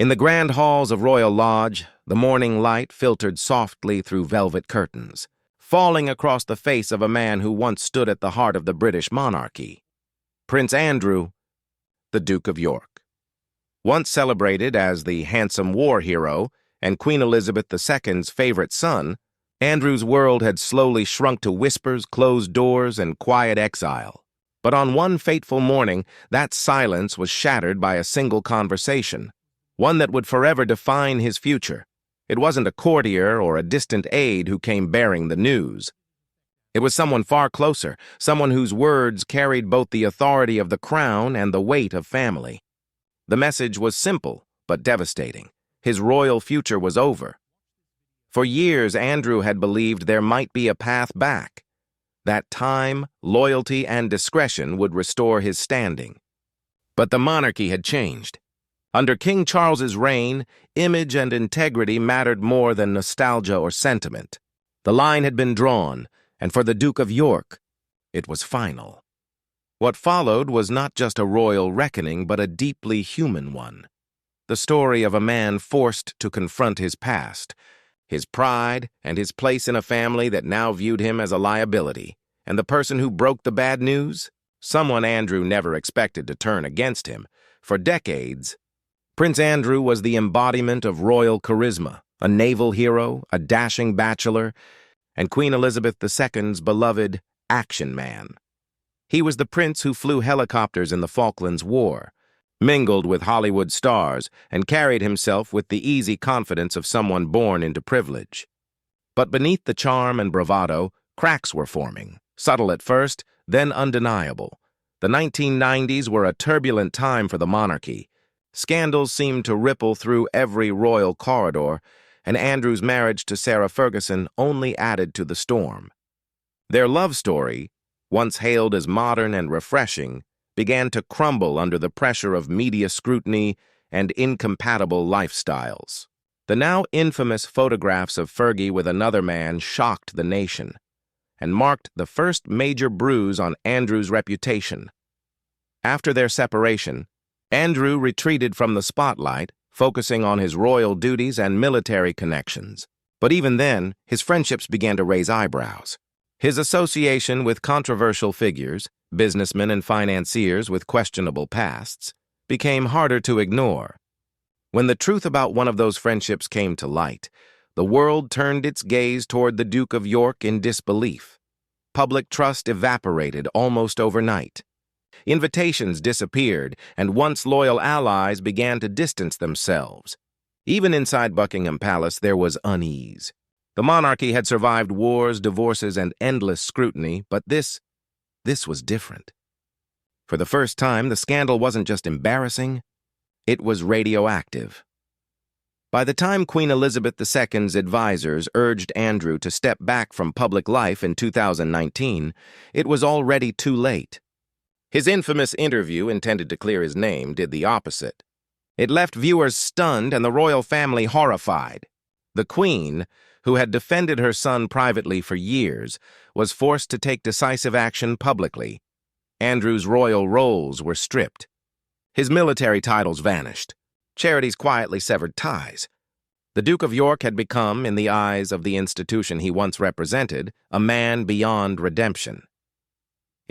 In the grand halls of Royal Lodge, the morning light filtered softly through velvet curtains, falling across the face of a man who once stood at the heart of the British monarchy. Prince Andrew, the Duke of York. Once celebrated as the handsome war hero and Queen Elizabeth II's favorite son, Andrew's world had slowly shrunk to whispers, closed doors, and quiet exile. But on one fateful morning, that silence was shattered by a single conversation, one that would forever define his future. It wasn't a courtier or a distant aide who came bearing the news. It was someone far closer, someone whose words carried both the authority of the crown and the weight of family. The message was simple, but devastating. His royal future was over. For years, Andrew had believed there might be a path back, that time, loyalty, and discretion would restore his standing. But the monarchy had changed. Under King Charles's reign, image and integrity mattered more than nostalgia or sentiment. The line had been drawn, and for the Duke of York, it was final. What followed was not just a royal reckoning, but a deeply human one. The story of a man forced to confront his past, his pride, and his place in a family that now viewed him as a liability. And the person who broke the bad news? Someone Andrew never expected to turn against him. For decades, Prince Andrew was the embodiment of royal charisma, a naval hero, a dashing bachelor, and Queen Elizabeth II's beloved action man. He was the prince who flew helicopters in the Falklands War, mingled with Hollywood stars, and carried himself with the easy confidence of someone born into privilege. But beneath the charm and bravado, cracks were forming, subtle at first, then undeniable. The 1990s were a turbulent time for the monarchy. Scandals seemed to ripple through every royal corridor, and Andrew's marriage to Sarah Ferguson only added to the storm. Their love story, once hailed as modern and refreshing, began to crumble under the pressure of media scrutiny and incompatible lifestyles. The now infamous photographs of Fergie with another man shocked the nation and marked the first major bruise on Andrew's reputation. After their separation, Andrew retreated from the spotlight, focusing on his royal duties and military connections. But even then, his friendships began to raise eyebrows. His association with controversial figures, businessmen and financiers with questionable pasts, became harder to ignore. When the truth about one of those friendships came to light, the world turned its gaze toward the Duke of York in disbelief. Public trust evaporated almost overnight. Invitations disappeared, and once loyal allies began to distance themselves. Even inside Buckingham Palace, there was unease. The monarchy had survived wars, divorces, and endless scrutiny, but this was different. For the first time, the scandal wasn't just embarrassing, it was radioactive. By the time Queen Elizabeth II's advisors urged Andrew to step back from public life in 2019, it was already too late. His infamous interview, intended to clear his name, did the opposite. It left viewers stunned and the royal family horrified. The Queen, who had defended her son privately for years, was forced to take decisive action publicly. Andrew's royal roles were stripped. His military titles vanished. Charities quietly severed ties. The Duke of York had become, in the eyes of the institution he once represented, a man beyond redemption.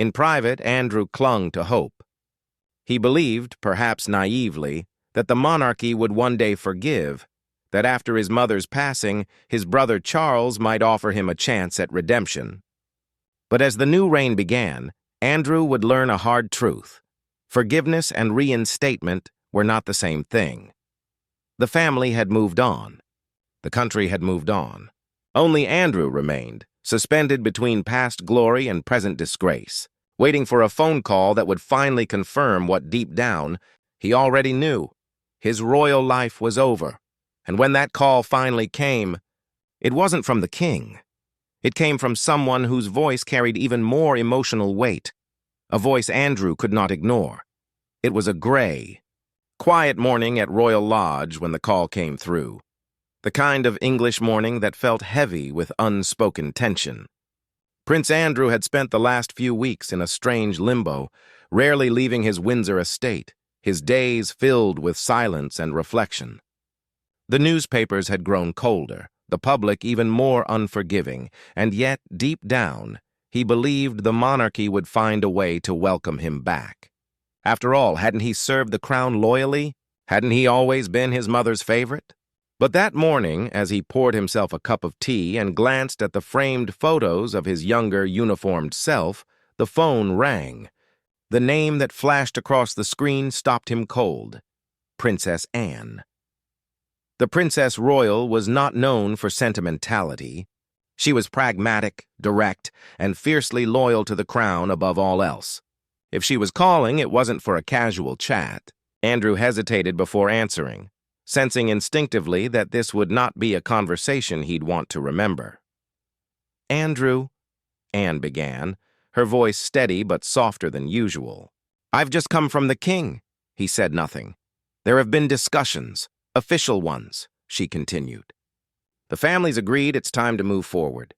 In private, Andrew clung to hope. He believed, perhaps naively, that the monarchy would one day forgive, that after his mother's passing, his brother Charles might offer him a chance at redemption. But as the new reign began, Andrew would learn a hard truth. Forgiveness and reinstatement were not the same thing. The family had moved on. The country had moved on. Only Andrew remained, suspended between past glory and present disgrace, waiting for a phone call that would finally confirm what deep down he already knew. His royal life was over. And when that call finally came, it wasn't from the king. It came from someone whose voice carried even more emotional weight, a voice Andrew could not ignore. It was a gray, quiet morning at Royal Lodge when the call came through, the kind of English morning that felt heavy with unspoken tension. Prince Andrew had spent the last few weeks in a strange limbo, rarely leaving his Windsor estate. his days filled with silence and reflection. The newspapers had grown colder, the public even more unforgiving, and yet, deep down, he believed the monarchy would find a way to welcome him back. After all, hadn't he served the crown loyally? Hadn't he always been his mother's favorite? But that morning, as he poured himself a cup of tea and glanced at the framed photos of his younger, uniformed self, the phone rang. The name that flashed across the screen stopped him cold. Princess Anne. The Princess Royal was not known for sentimentality. She was pragmatic, direct, and fiercely loyal to the crown above all else. If she was calling, it wasn't for a casual chat. Andrew hesitated before answering, sensing instinctively that this would not be a conversation he'd want to remember. "Andrew," Anne began, her voice steady but softer than usual. "I've just come from the king." He said nothing. "There have been discussions, official ones," she continued. "The family's agreed it's time to move forward.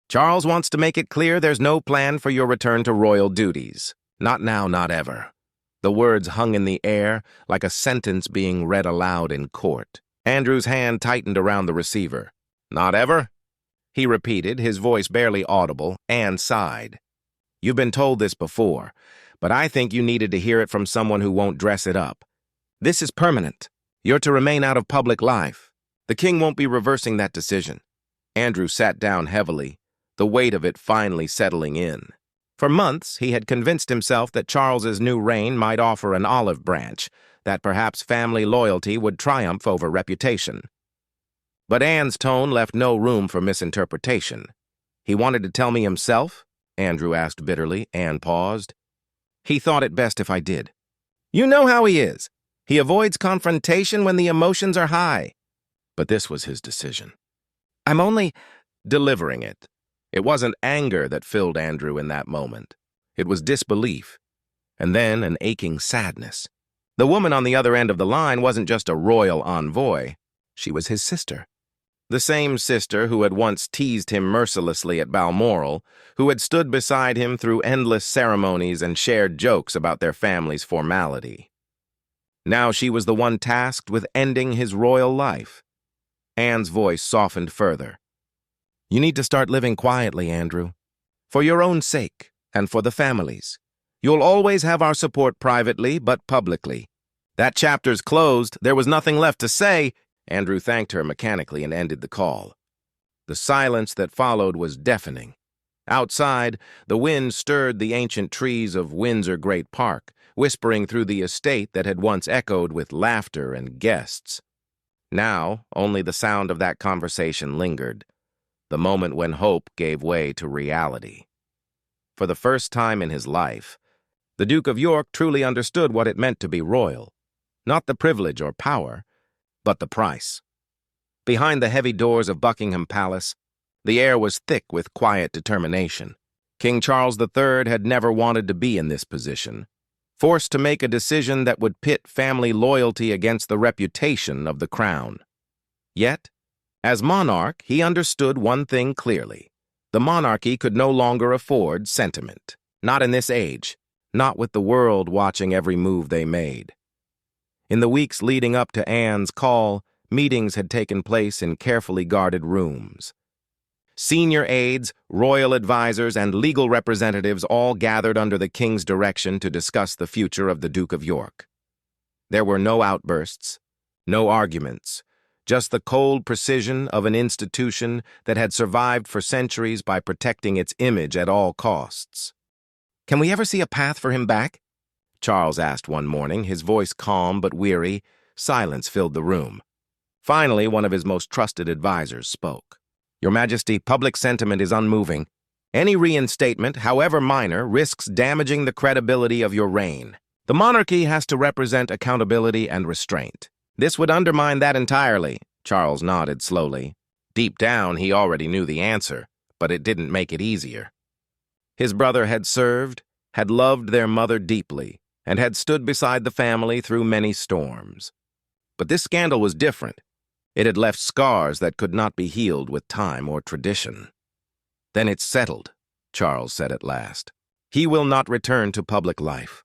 Charles wants to make it clear there's no plan for your return to royal duties. Not now, not ever." The words hung in the air like a sentence being read aloud in court. Andrew's hand tightened around the receiver. "Not ever?" he repeated, his voice barely audible. Anne sighed. "You've been told this before, but I think you needed to hear it from someone who won't dress it up. This is permanent. You're to remain out of public life. The king won't be reversing that decision." Andrew sat down heavily, the weight of it finally settling in. For months, he had convinced himself that Charles's new reign might offer an olive branch, that perhaps family loyalty would triumph over reputation. But Anne's tone left no room for misinterpretation. "He wanted to tell me himself?" Andrew asked bitterly. Anne paused. "He thought it best if I did. You know how he is. He avoids confrontation when the emotions are high." But this was his decision. "I'm only delivering it." It wasn't anger that filled Andrew in that moment. It was disbelief, and then an aching sadness. The woman on the other end of the line wasn't just a royal envoy. She was his sister. The same sister who had once teased him mercilessly at Balmoral, who had stood beside him through endless ceremonies and shared jokes about their family's formality. Now she was the one tasked with ending his royal life. Anne's voice softened further. "You need to start living quietly, Andrew. For your own sake, and for the family's. You'll always have our support privately, but publicly. That chapter's closed. There was nothing left to say." Andrew thanked her mechanically and ended the call. The silence that followed was deafening. Outside, the wind stirred the ancient trees of Windsor Great Park, whispering through the estate that had once echoed with laughter and guests. Now, only the sound of that conversation lingered, the moment when hope gave way to reality. For the first time in his life, the Duke of York truly understood what it meant to be royal. Not the privilege or power, but the price. Behind the heavy doors of Buckingham Palace, the air was thick with quiet determination. King Charles III had never wanted to be in this position, forced to make a decision that would pit family loyalty against the reputation of the crown. Yet, as monarch, he understood one thing clearly. The monarchy could no longer afford sentiment. Not in this age, not with the world watching every move they made. In the weeks leading up to Anne's call, meetings had taken place in carefully guarded rooms. Senior aides, royal advisors, and legal representatives all gathered under the king's direction to discuss the future of the Duke of York. There were no outbursts, no arguments, just the cold precision of an institution that had survived for centuries by protecting its image at all costs. "Can we ever see a path for him back?" Charles asked one morning, his voice calm but weary. Silence filled the room. Finally, one of his most trusted advisors spoke. "Your Majesty, public sentiment is unmoving. Any reinstatement, however minor, risks damaging the credibility of your reign. The monarchy has to represent accountability and restraint. This would undermine that entirely." Charles nodded slowly. Deep down, he already knew the answer, but it didn't make it easier. His brother had served, had loved their mother deeply, and had stood beside the family through many storms. But this scandal was different. It had left scars that could not be healed with time or tradition. "Then it's settled," Charles said at last. "He will not return to public life."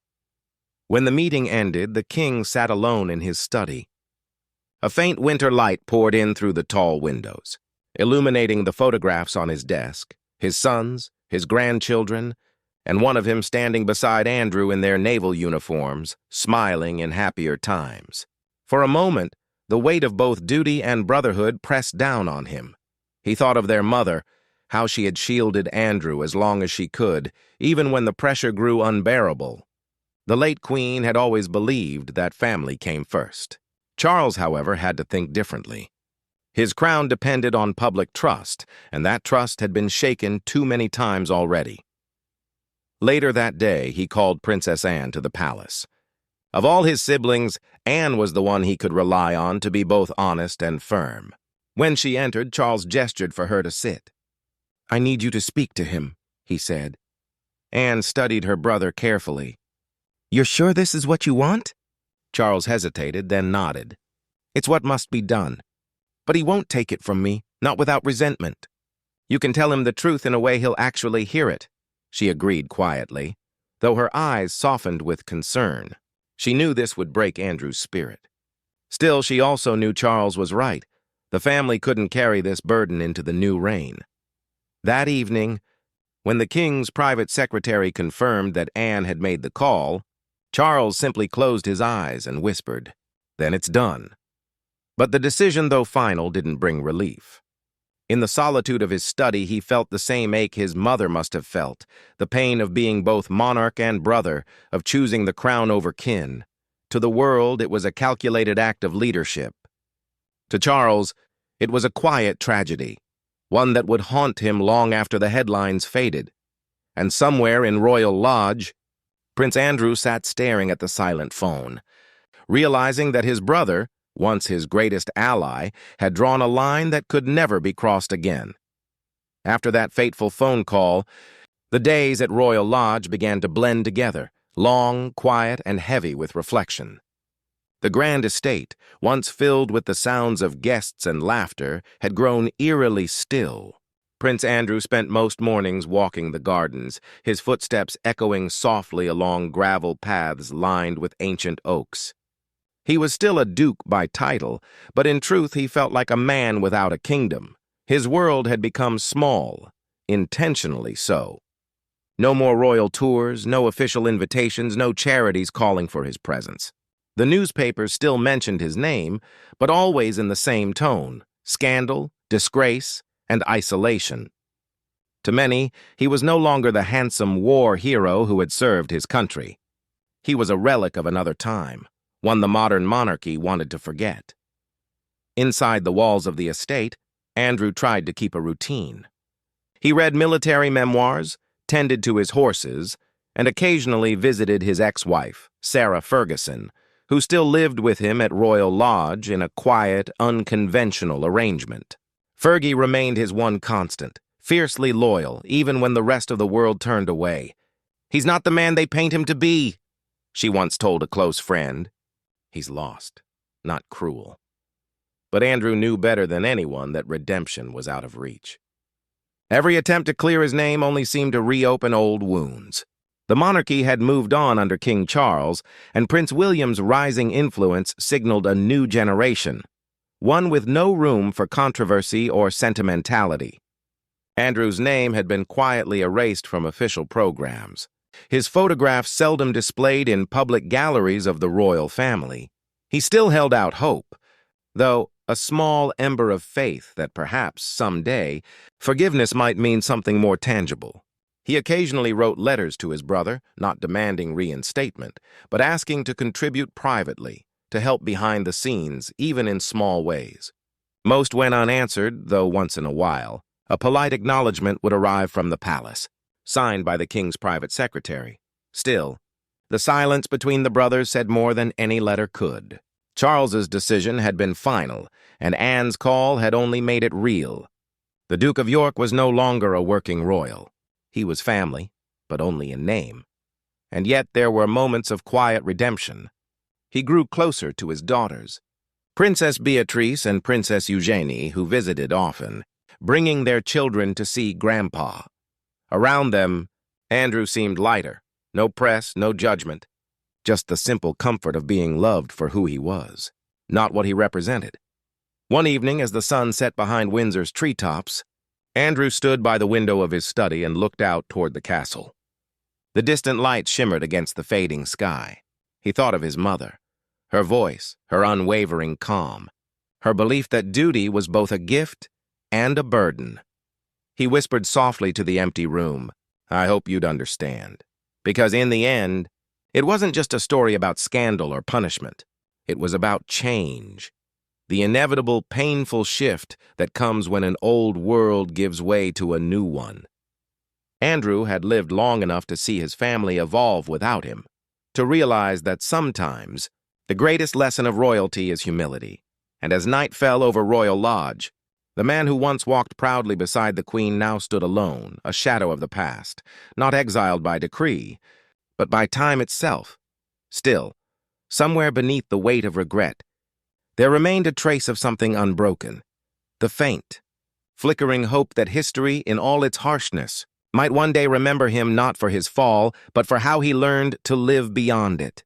When the meeting ended, the king sat alone in his study. A faint winter light poured in through the tall windows, illuminating the photographs on his desk, his sons, his grandchildren, and one of him standing beside Andrew in their naval uniforms, smiling in happier times. For a moment, the weight of both duty and brotherhood pressed down on him. He thought of their mother, how she had shielded Andrew as long as she could, even when the pressure grew unbearable. The late queen had always believed that family came first. Charles, however, had to think differently. His crown depended on public trust, and that trust had been shaken too many times already. Later that day, he called Princess Anne to the palace. Of all his siblings, Anne was the one he could rely on to be both honest and firm. When she entered, Charles gestured for her to sit. "I need you to speak to him," he said. Anne studied her brother carefully. "You're sure this is what you want?" Charles hesitated, then nodded. "It's what must be done. But he won't take it from me, not without resentment. You can tell him the truth in a way he'll actually hear it," she agreed quietly, though her eyes softened with concern. She knew this would break Andrew's spirit. Still, she also knew Charles was right. The family couldn't carry this burden into the new reign. That evening, when the king's private secretary confirmed that Anne had made the call, Charles simply closed his eyes and whispered, "Then it's done." But the decision, though final, didn't bring relief. In the solitude of his study, he felt the same ache his mother must have felt, the pain of being both monarch and brother, of choosing the crown over kin. To the world, it was a calculated act of leadership. To Charles, it was a quiet tragedy, one that would haunt him long after the headlines faded. And somewhere in Royal Lodge, Prince Andrew sat staring at the silent phone, realizing that his brother, once his greatest ally, had drawn a line that could never be crossed again. After that fateful phone call, the days at Royal Lodge began to blend together, long, quiet, and heavy with reflection. The grand estate, once filled with the sounds of guests and laughter, had grown eerily still. Prince Andrew spent most mornings walking the gardens, his footsteps echoing softly along gravel paths lined with ancient oaks. He was still a duke by title, but in truth he felt like a man without a kingdom. His world had become small, intentionally so. No more royal tours, no official invitations, no charities calling for his presence. The newspapers still mentioned his name, but always in the same tone: scandal, disgrace, and isolation. To many, he was no longer the handsome war hero who had served his country. He was a relic of another time, one the modern monarchy wanted to forget. Inside the walls of the estate, Andrew tried to keep a routine. He read military memoirs, tended to his horses, and occasionally visited his ex-wife, Sarah Ferguson, who still lived with him at Royal Lodge in a quiet, unconventional arrangement. Fergie remained his one constant, fiercely loyal, even when the rest of the world turned away. "He's not the man they paint him to be," she once told a close friend. "He's lost, not cruel." But Andrew knew better than anyone that redemption was out of reach. Every attempt to clear his name only seemed to reopen old wounds. The monarchy had moved on under King Charles, and Prince William's rising influence signaled a new generation, one with no room for controversy or sentimentality. Andrew's name had been quietly erased from official programs, his photographs seldom displayed in public galleries of the royal family. He still held out hope, though a small ember of faith that perhaps, someday, forgiveness might mean something more tangible. He occasionally wrote letters to his brother, not demanding reinstatement, but asking to contribute privately, to help behind the scenes, even in small ways. Most went unanswered, though once in a while, a polite acknowledgement would arrive from the palace, signed by the king's private secretary. Still, the silence between the brothers said more than any letter could. Charles's decision had been final, and Anne's call had only made it real. The Duke of York was no longer a working royal. He was family, but only in name. And yet there were moments of quiet redemption. He grew closer to his daughters, Princess Beatrice and Princess Eugenie, who visited often, bringing their children to see Grandpa. Around them, Andrew seemed lighter. No press, no judgment. just the simple comfort of being loved for who he was, not what he represented. One evening, as the sun set behind Windsor's treetops, Andrew stood by the window of his study and looked out toward the castle. The distant lights shimmered against the fading sky. He thought of his mother, her voice, her unwavering calm, her belief that duty was both a gift and a burden. He whispered softly to the empty room, "I hope you'd understand." Because in the end, it wasn't just a story about scandal or punishment. It was about change. The inevitable, painful shift that comes when an old world gives way to a new one. Andrew had lived long enough to see his family evolve without him, to realize that sometimes the greatest lesson of royalty is humility. And as night fell over Royal Lodge, the man who once walked proudly beside the Queen now stood alone, a shadow of the past, not exiled by decree, but by time itself. Still, somewhere beneath the weight of regret, there remained a trace of something unbroken, the faint, flickering hope that history, in all its harshness, might one day remember him not for his fall, but for how he learned to live beyond it.